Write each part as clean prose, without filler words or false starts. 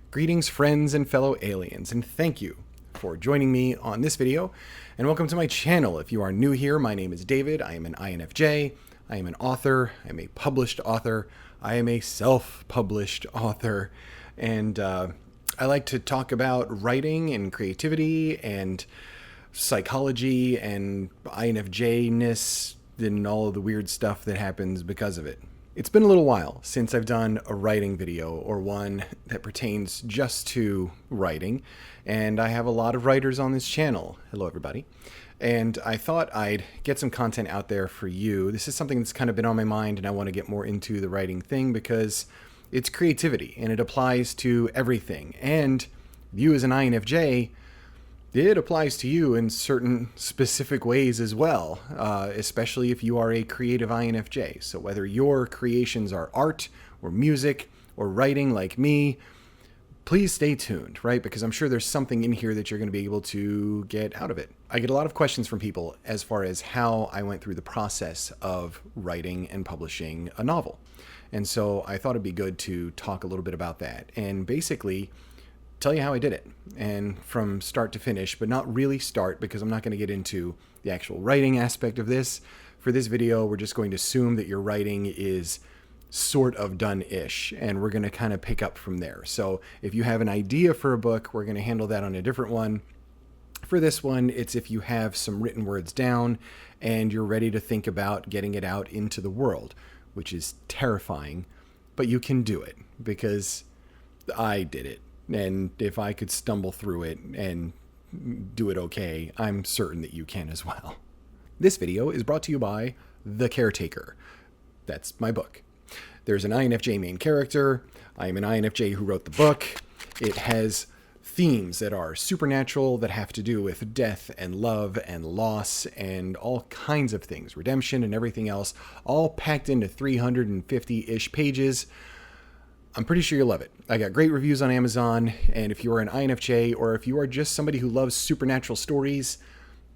Greetings, friends and fellow aliens, and thank you for joining me on this video, and welcome to my channel. If you are new here, my name is David. I am an INFJ. I am an author. I am a published author. I am a self-published author, and I like to talk about writing and creativity and psychology and INFJ-ness and all of the weird stuff that happens because of it. It's been a little while since I've done a writing video, or one that pertains just to writing, and I have a lot of writers on this channel. Hello everybody. And I thought I'd get some content out there for you. This is something that's kind of been on my mind, and I want to get more into the writing thing because it's creativity and it applies to everything. And you as an INFJ, it applies to you in certain specific ways as well, especially if you are a creative INFJ. So whether your creations are art or music or writing like me, please stay tuned, right? Because I'm sure there's something in here that you're going to be able to get out of it. I get a lot of questions from people as far as how I went through the process of writing and publishing a novel. And so I thought it'd be good to talk a little bit about that and basically tell you how I did it, and from start to finish, but not really start, because I'm not going to get into the actual writing aspect of this. For this video, we're just going to assume that your writing is sort of done-ish, and we're going to kind of pick up from there. So if you have an idea for a book, we're going to handle that on a different one. For this one, it's if you have some written words down and you're ready to think about getting it out into the world, which is terrifying, but you can do it because I did it. And if I could stumble through it and do it okay, I'm certain that you can as well. This video is brought to you by The Caretaker. That's my book. There's an INFJ main character. I am an INFJ who wrote the book. It has themes that are supernatural, that have to do with death and love and loss and all kinds of things, redemption and everything else, all packed into 350-ish pages. I'm pretty sure you'll love it. I got great reviews on Amazon, and if you are an INFJ or if you are just somebody who loves supernatural stories,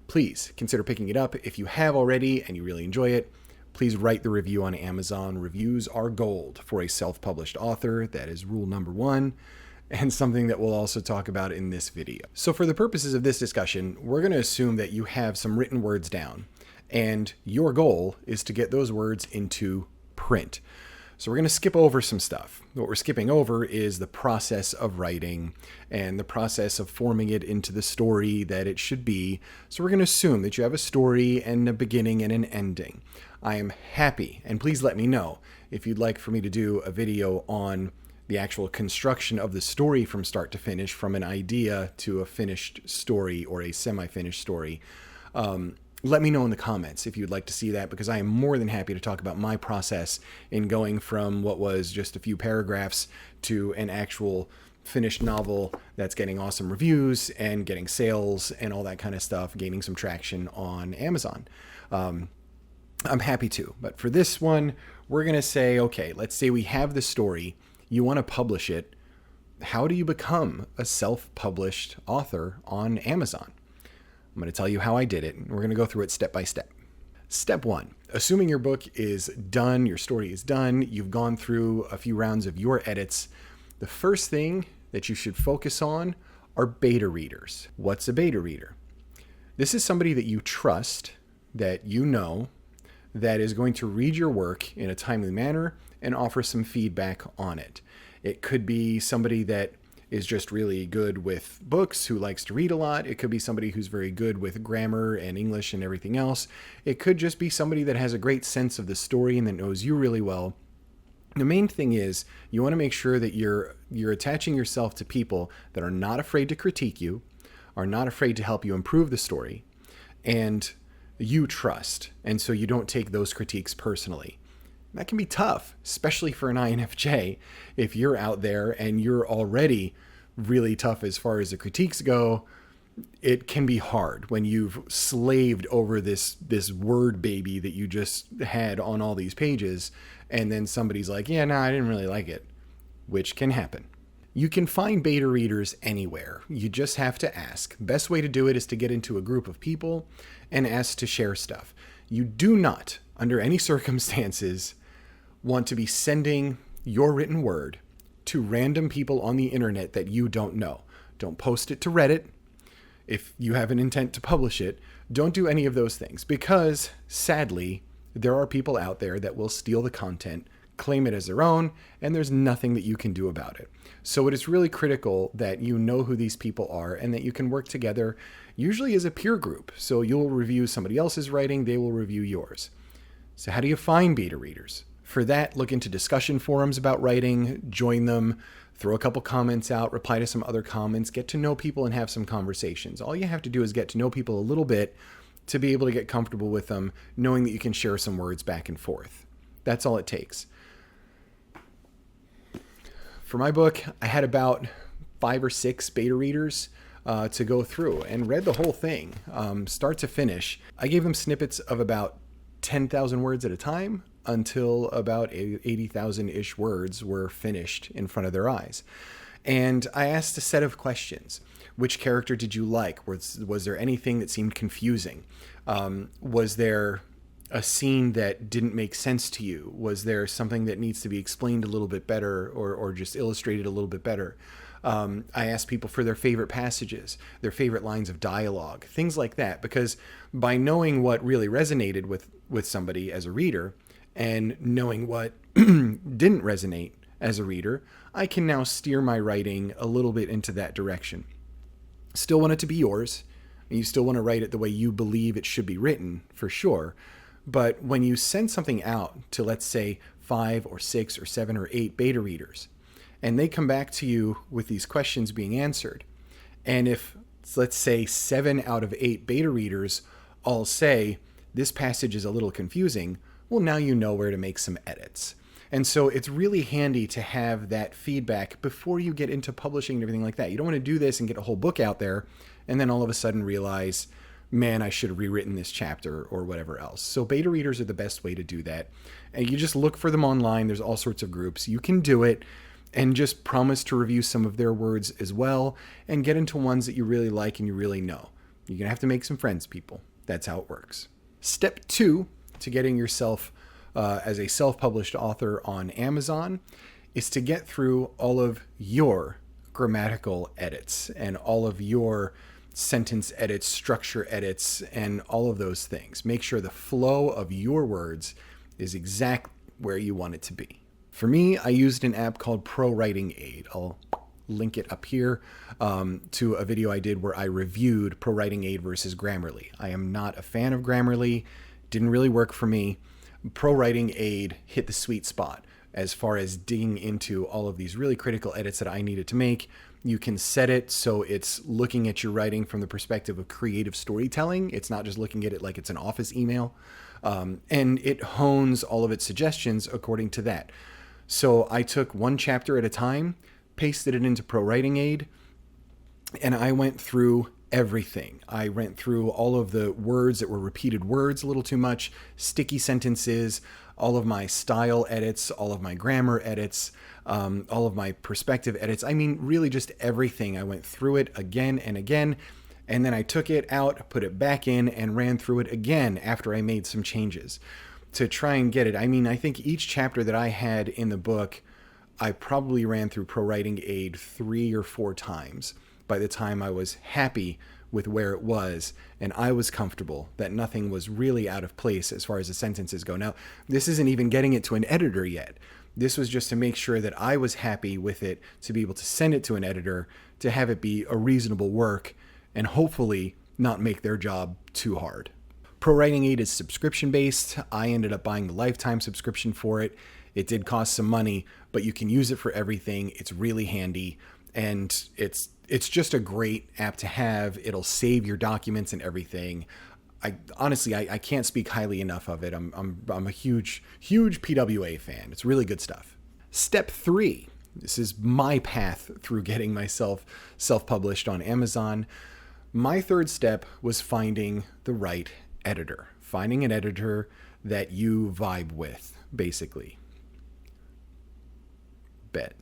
please consider picking it up. If you have already and you really enjoy it, please write the review on Amazon. Reviews are gold for a self-published author. That is rule number one, and something that we'll also talk about in this video. So for the purposes of this discussion, we're going to assume that you have some written words down, and your goal is to get those words into print. So we're going to skip over some stuff. What we're skipping over is the process of writing and the process of forming it into the story that it should be. So we're going to assume that you have a story and a beginning and an ending. I am happy, and please let me know if you'd like for me to do a video on the actual construction of the story from start to finish, from an idea to a finished story or a semi-finished story. Let me know in the comments if you'd like to see that, because I am more than happy to talk about my process in going from what was just a few paragraphs to an actual finished novel that's getting awesome reviews and getting sales and all that kind of stuff, gaining some traction on Amazon. I'm happy to, but for this one, we're going to say, okay, let's say we have the story, you want to publish it. How do you become a self-published author on Amazon? I'm going to tell you how I did it, and we're going to go through it step by step. Step one, assuming your book is done, your story is done, you've gone through a few rounds of your edits, the first thing that you should focus on are beta readers. What's a beta reader? This is somebody that you trust, that you know, that is going to read your work in a timely manner and offer some feedback on it. It could be somebody that is just really good with books, who likes to read a lot. It could be somebody who's very good with grammar and English and everything else. It could just be somebody that has a great sense of the story and that knows you really well. The main thing is you want to make sure that you're attaching yourself to people that are not afraid to critique you, are not afraid to help you improve the story, and you trust. And so you don't take those critiques personally. That can be tough, especially for an INFJ. If you're out there and you're already really tough as far as the critiques go, it can be hard when you've slaved over this word baby that you just had on all these pages, and then somebody's like, yeah, no, I didn't really like it, which can happen. You can find beta readers anywhere. You just have to ask. Best way to do it is to get into a group of people and ask to share stuff. You do not, under any circumstances, want to be sending your written word to random people on the internet that you don't know. Don't post it to Reddit. If you have an intent to publish it, don't do any of those things, because sadly, there are people out there that will steal the content, claim it as their own, and there's nothing that you can do about it. So it is really critical that you know who these people are and that you can work together, usually as a peer group. So you'll review somebody else's writing, they will review yours. So how do you find beta readers? For that, look into discussion forums about writing, join them, throw a couple comments out, reply to some other comments, get to know people and have some conversations. All you have to do is get to know people a little bit to be able to get comfortable with them, knowing that you can share some words back and forth. That's all it takes. For my book, I had about 5 or 6 beta readers to go through and read the whole thing, start to finish. I gave them snippets of about 10,000 words at a time until about 80,000-ish words were finished in front of their eyes. And I asked a set of questions. Which character did you like? Was there anything that seemed confusing? Was there a scene that didn't make sense to you? Was there something that needs to be explained a little bit better or just illustrated a little bit better? I asked people for their favorite passages, their favorite lines of dialogue, things like that, because by knowing what really resonated with somebody as a reader and knowing what didn't resonate as a reader, I can now steer my writing a little bit into that direction. Still want it to be yours, and you still want to write it the way you believe it should be written, for sure. But when you send something out to, let's say, 5 or 6 or 7 or 8 beta readers, and they come back to you with these questions being answered, and if, let's say, 7 out of 8 beta readers all say, this passage is a little confusing, well, now you know where to make some edits. And so it's really handy to have that feedback before you get into publishing and everything like that. You don't want to do this and get a whole book out there and then all of a sudden realize, man, I should have rewritten this chapter or whatever else. So beta readers are the best way to do that. And you just look for them online. There's all sorts of groups. You can do it and just promise to review some of their words as well and get into ones that you really like and you really know. You're going to have to make some friends, people. That's how it works. Step 2 to getting yourself as a self-published author on Amazon is to get through all of your grammatical edits and all of your sentence edits, structure edits, and all of those things. Make sure the flow of your words is exactly where you want it to be. For me, I used an app called Pro Writing Aid. I'll link it up here to a video I did where I reviewed Pro Writing Aid versus Grammarly. I am not a fan of Grammarly. Didn't really work for me. Pro Writing Aid hit the sweet spot as far as digging into all of these really critical edits that I needed to make. You can set it so it's looking at your writing from the perspective of creative storytelling. It's not just looking at it like it's an office email. And it hones all of its suggestions according to that. So I took one chapter at a time, pasted it into Pro Writing Aid, and I went through everything. I went through all of the words that were repeated words a little too much, sticky sentences, all of my style edits, all of my grammar edits, all of my perspective edits. I mean, really just everything. I went through it again and again, and then I took it out, put it back in, and ran through it again after I made some changes to try and get it. I mean, I think each chapter that I had in the book, I probably ran through Pro Writing Aid 3 or 4 times by the time I was happy with where it was and I was comfortable that nothing was really out of place as far as the sentences go. Now, this isn't even getting it to an editor yet. This was just to make sure that I was happy with it, to be able to send it to an editor, to have it be a reasonable work, and hopefully not make their job too hard. Pro Writing Aid is subscription-based. I ended up buying the lifetime subscription for it. It did cost some money, but you can use it for everything. It's really handy, and it's just a great app to have. It'll save your documents and everything. I honestly can't speak highly enough of it. I'm a huge PWA fan. It's really good stuff. Step 3. This is my path through getting myself self-published on Amazon. My third step was finding the right editor. Finding an editor that you vibe with, basically. Bet.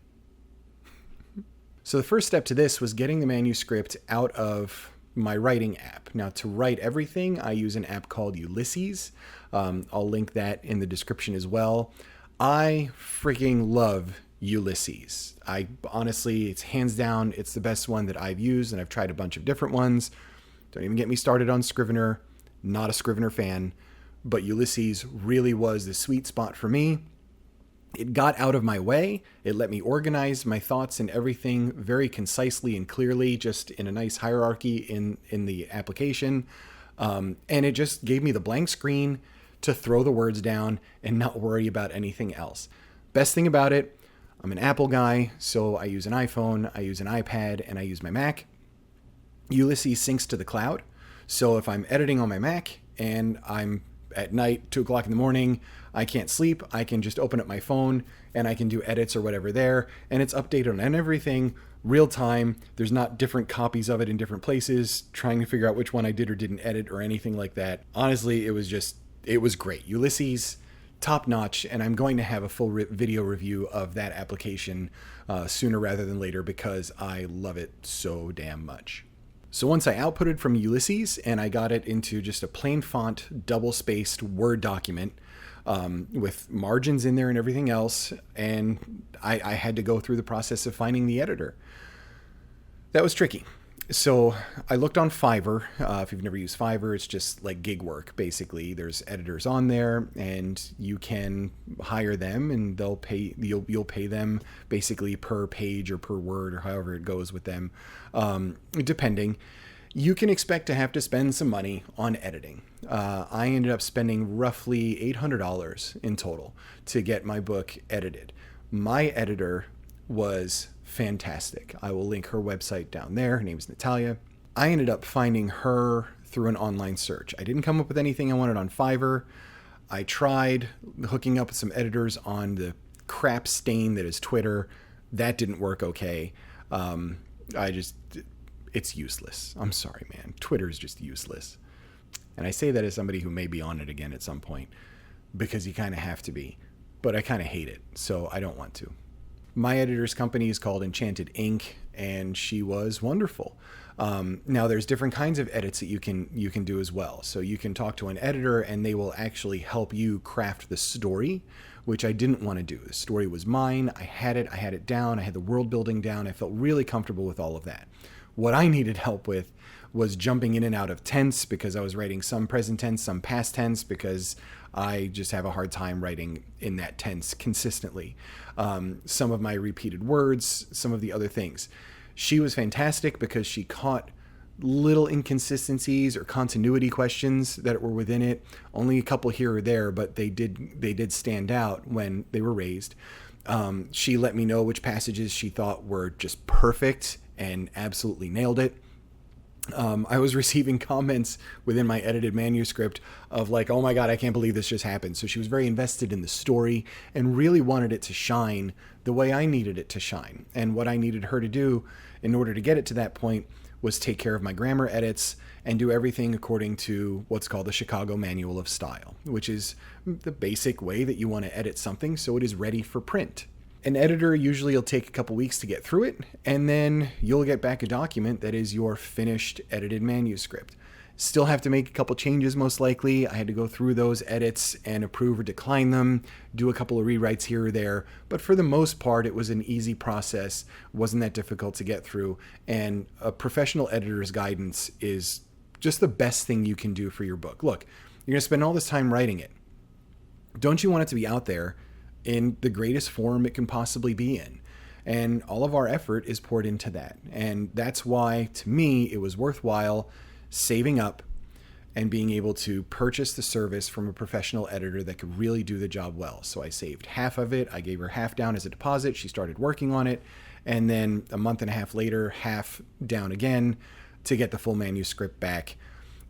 So the first step to this was getting the manuscript out of my writing app. Now, to write everything, I use an app called Ulysses. I'll link that in the description as well. I freaking love Ulysses. I honestly, it's hands down, it's the best one that I've used, and I've tried a bunch of different ones. Don't even get me started on Scrivener. Not a Scrivener fan, but Ulysses really was the sweet spot for me. It got out of my way. It let me organize my thoughts and everything very concisely and clearly, just in a nice hierarchy in the application. And it just gave me the blank screen to throw the words down and not worry about anything else. Best thing about it, I'm an Apple guy, so I use an iPhone, I use an iPad, and I use my Mac. Ulysses syncs to the cloud. So if I'm editing on my Mac and I'm at night, 2 o'clock in the morning, I can't sleep, I can just open up my phone and I can do edits or whatever there, and it's updated on everything real time. There's not different copies of it in different places trying to figure out which one I did or didn't edit or anything like that. Honestly, it was great. Ulysses, top notch, and I'm going to have a full video review of that application sooner rather than later because I love it so damn much. So once I outputted from Ulysses and I got it into just a plain font, double-spaced Word document with margins in there and everything else, and I had to go through the process of finding the editor. That was tricky. So I looked on Fiverr. If you've never used Fiverr, it's just like gig work, basically. There's editors on there, and you can hire them, and they'll pay. You'll pay them basically per page or per word or however it goes with them, depending. You can expect to have to spend some money on editing. I ended up spending roughly $800 in total to get my book edited. My editor was fantastic. I will link her website down there. Her name is Natalia. I ended up finding her through an online search. I didn't come up with anything I wanted on Fiverr. I tried hooking up with some editors on the crap stain that is Twitter. That didn't work okay. It's useless. I'm sorry, man. Twitter is just useless. And I say that as somebody who may be on it again at some point because you kind of have to be. But I kind of hate it, so I don't want to. My editor's company is called Enchanted Ink, and she was wonderful. Now, there's different kinds of edits that you can do as well. So you can talk to an editor, and they will actually help you craft the story, which I didn't want to do. The story was mine. I had it down. I had the world building down. I felt really comfortable with all of that. What I needed help with was jumping in and out of tense because I was writing some present tense, some past tense, because I just have a hard time writing in that tense consistently. Some of my repeated words, some of the other things. She was fantastic because she caught little inconsistencies or continuity questions that were within it. Only a couple here or there, but they did stand out when they were raised. She let me know which passages she thought were just perfect and absolutely nailed it. I was receiving comments within my edited manuscript of like, oh my God, I can't believe this just happened. So she was very invested in the story and really wanted it to shine the way I needed it to shine. And what I needed her to do in order to get it to that point was take care of my grammar edits and do everything according to what's called the Chicago Manual of Style, which is the basic way that you want to edit something so it is ready for print. An editor usually will take a couple weeks to get through it, and then you'll get back a document that is your finished edited manuscript. Still have to make a couple changes most likely. I had to go through those edits and approve or decline them, do a couple of rewrites here or there, but for the most part it was an easy process, wasn't that difficult to get through, and a professional editor's guidance is just the best thing you can do for your book. Look, you're going to spend all this time writing it. Don't you want it to be out there in the greatest form it can possibly be in? And all of our effort is poured into that. And that's why, to me, it was worthwhile saving up and being able to purchase the service from a professional editor that could really do the job well. So I saved half of it. I gave her half down as a deposit. She started working on it. And then a month and a half later, half down again to get the full manuscript back.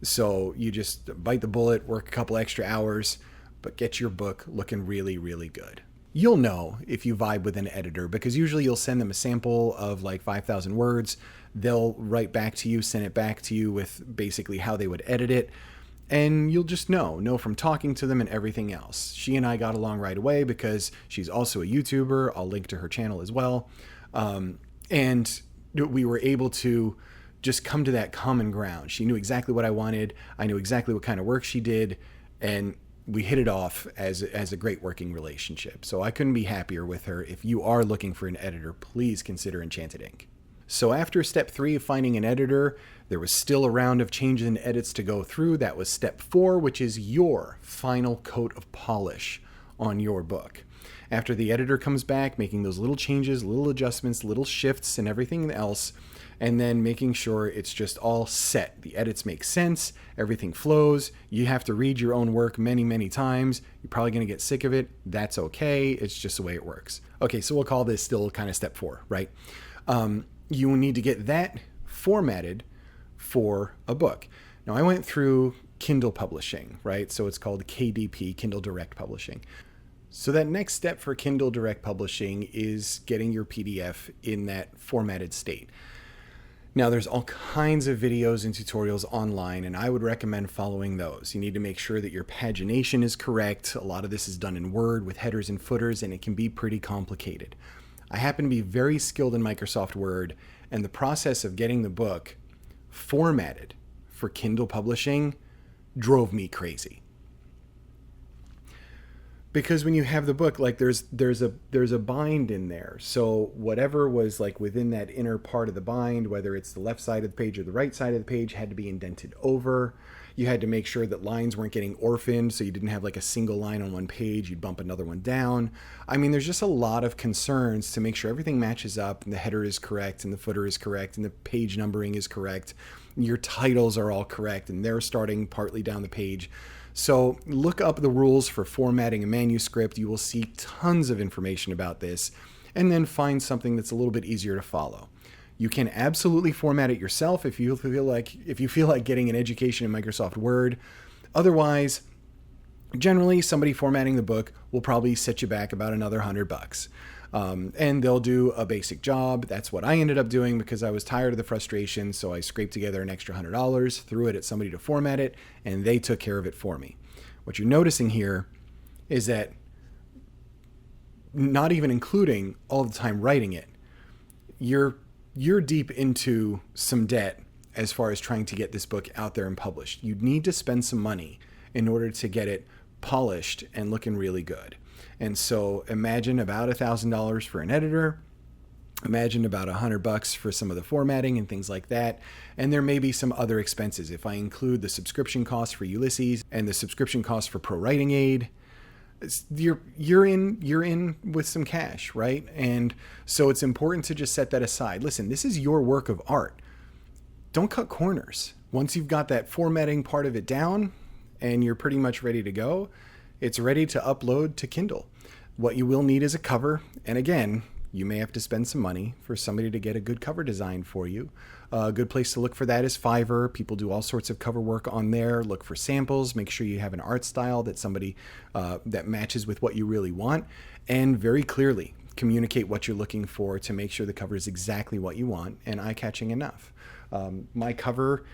So you just bite the bullet, work a couple extra hours, but get your book looking really, really good. You'll know if you vibe with an editor because usually you'll send them a sample of like 5,000 words. They'll write back to you, send it back to you with basically how they would edit it. And you'll just know from talking to them and everything else. She and I got along right away because she's also a YouTuber. I'll link to her channel as well. And we were able to just come to that common ground. She knew exactly what I wanted. I knew exactly what kind of work she did. And we hit it off as a great working relationship. So I couldn't be happier with her. If you are looking for an editor, please consider Enchanted Ink. So after step 3 of finding an editor, there was still a round of changes and edits to go through. That was step 4, which is your final coat of polish on your book. After the editor comes back, making those little changes, little adjustments, little shifts, and everything else, and then making sure it's just all set. The edits make sense, everything flows. You have to read your own work many, many times. You're probably going to get sick of it. That's okay. It's just the way it works. Okay, so we'll call this still kind of step 4, right? You will need to get that formatted for a book. Now, I went through Kindle publishing, right? So it's called KDP, Kindle Direct Publishing. So that next step for Kindle Direct Publishing is getting your PDF in that formatted state. Now, there's all kinds of videos and tutorials online, and I would recommend following those. You need to make sure that your pagination is correct. A lot of this is done in Word with headers and footers, and it can be pretty complicated. I happen to be very skilled in Microsoft Word, and the process of getting the book formatted for Kindle publishing drove me crazy. Because when you have the book, like there's a bind in there. So whatever was like within that inner part of the bind, whether it's the left side of the page or the right side of the page, had to be indented over. You had to make sure that lines weren't getting orphaned, so you didn't have like a single line on one page, you'd bump another one down. I mean, there's just a lot of concerns to make sure everything matches up and the header is correct and the footer is correct and the page numbering is correct. Your titles are all correct and they're starting partly down the page. So look up the rules for formatting a manuscript. You will see tons of information about this, and then find something that's a little bit easier to follow. You can absolutely format it yourself if you feel like getting an education in Microsoft Word. Otherwise, generally somebody formatting the book will probably set you back about another $100. And they'll do a basic job. That's what I ended up doing because I was tired of the frustration. So I scraped together an extra $100, threw it at somebody to format it, and they took care of it for me. What you're noticing here is that not even including all the time writing it, you're deep into some debt as far as trying to get this book out there and published. You'd need to spend some money in order to get it polished and looking really good. And so imagine about $1,000 for an editor, imagine about $100 for some of the formatting and things like that. And there may be some other expenses. If I include the subscription costs for Ulysses and the subscription costs for Pro Writing Aid, you're in with some cash, right? And so it's important to just set that aside. Listen, this is your work of art. Don't cut corners. Once you've got that formatting part of it down and you're pretty much ready to go, it's ready to upload to Kindle. What you will need is a cover. And again, you may have to spend some money for somebody to get a good cover design for you. A good place to look for that is Fiverr. People do all sorts of cover work on there. Look for samples. Make sure you have an art style that that matches with what you really want. And very clearly communicate what you're looking for to make sure the cover is exactly what you want and eye-catching enough. My cover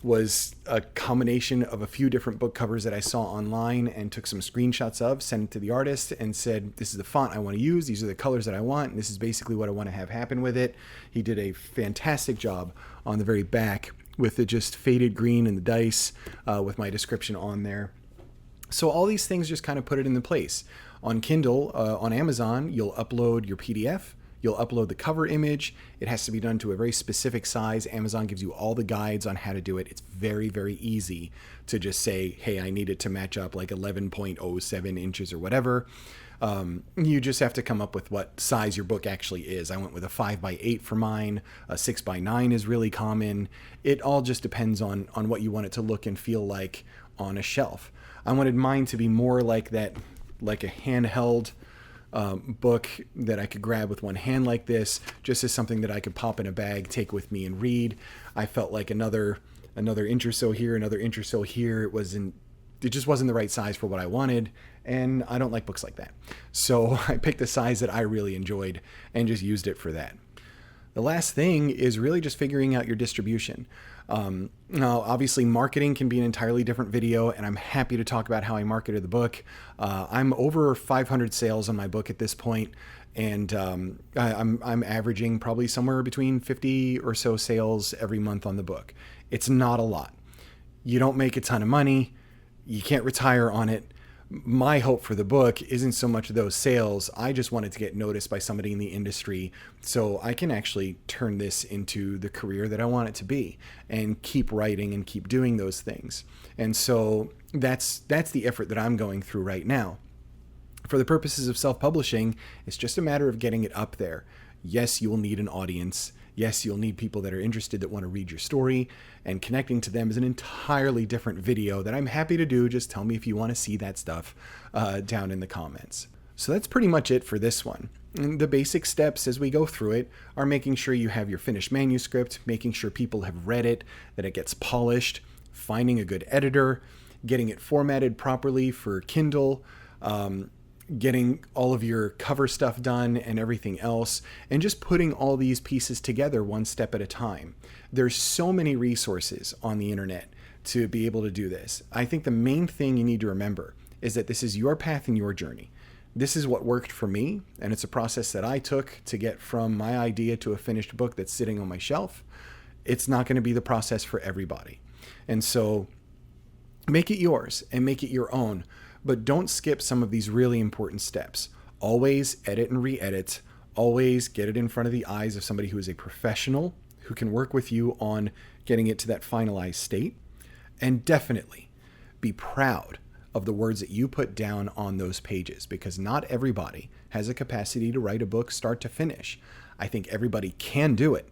was a combination of a few different book covers that I saw online and took some screenshots of, sent it to the artist and said, this is the font I want to use. These are the colors that I want. And this is basically what I want to have happen with it. He did a fantastic job on the very back with the just faded green and the dice with my description on there. So all these things just kind of put it into place. On Kindle, on Amazon, you'll upload your PDF. You'll upload the cover image. It has to be done to a very specific size. Amazon gives you all the guides on how to do it. It's very, very easy to just say, hey, I need it to match up like 11.07 inches or whatever. You just have to come up with what size your book actually is. I went with a 5x8 for mine. A 6x9 is really common. It all just depends on what you want it to look and feel like on a shelf. I wanted mine to be more like that, like a handheld book that I could grab with one hand like this, just as something that I could pop in a bag, take with me and read. I felt like another inch or so here, another inch or so here. It just wasn't the right size for what I wanted, and I don't like books like that. So I picked a size that I really enjoyed and just used it for that. The last thing is really just figuring out your distribution. Now, obviously, marketing can be an entirely different video, and I'm happy to talk about how I marketed the book. I'm over 500 sales on my book at this point, and I'm averaging probably somewhere between 50 or so sales every month on the book. It's not a lot. You don't make a ton of money. You can't retire on it, my hope for the book isn't so much those sales. I just wanted to get noticed by somebody in the industry so I can actually turn this into the career that I want it to be and keep writing and keep doing those things. And so that's the effort that I'm going through right now. For the purposes of self-publishing, it's just a matter of getting it up there. Yes, you will need an audience. Yes, you'll need people that are interested, that want to read your story, and connecting to them is an entirely different video that I'm happy to do. Just tell me if you want to see that stuff down in the comments. So that's pretty much it for this one. And the basic steps as we go through it are making sure you have your finished manuscript, making sure people have read it, that it gets polished, finding a good editor, getting it formatted properly for Kindle, getting all of your cover stuff done and everything else, and just putting all these pieces together one step at a time. There's so many resources on the internet to be able to do this. I think the main thing you need to remember is that this is your path and your journey. This is what worked for me, and it's a process that I took to get from my idea to a finished book that's sitting on my shelf. It's not going to be the process for everybody. And so make it yours and make it your own. But don't skip some of these really important steps. Always edit and re-edit. Always get it in front of the eyes of somebody who is a professional, who can work with you on getting it to that finalized state. And definitely be proud of the words that you put down on those pages, because not everybody has a capacity to write a book start to finish. I think everybody can do it.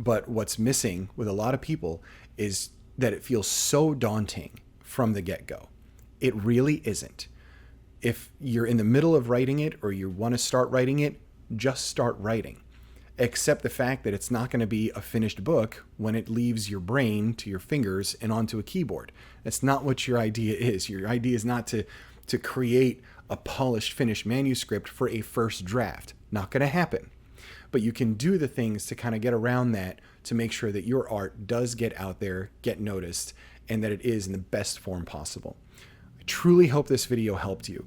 But what's missing with a lot of people is that it feels so daunting from the get-go. It really isn't. If you're in the middle of writing it or you want to start writing it, just start writing. Accept the fact that it's not going to be a finished book when it leaves your brain to your fingers and onto a keyboard. That's not what your idea is. Your idea is not to create a polished, finished manuscript for a first draft. Not going to happen. But you can do the things to kind of get around that to make sure that your art does get out there, get noticed, and that it is in the best form possible. Truly hope this video helped you.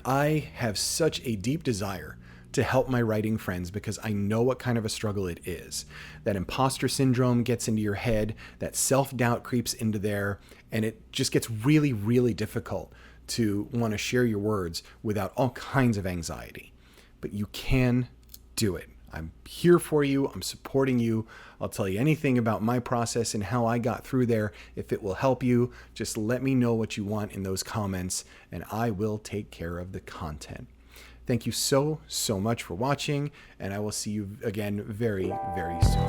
I have such a deep desire to help my writing friends because I know what kind of a struggle it is. That imposter syndrome gets into your head, that self-doubt creeps into there, and it just gets really, really difficult to want to share your words without all kinds of anxiety. But you can do it. I'm here for you. I'm supporting you. I'll tell you anything about my process and how I got through there. If it will help you, just let me know what you want in those comments, and I will take care of the content. Thank you so, so much for watching, and I will see you again very, very soon.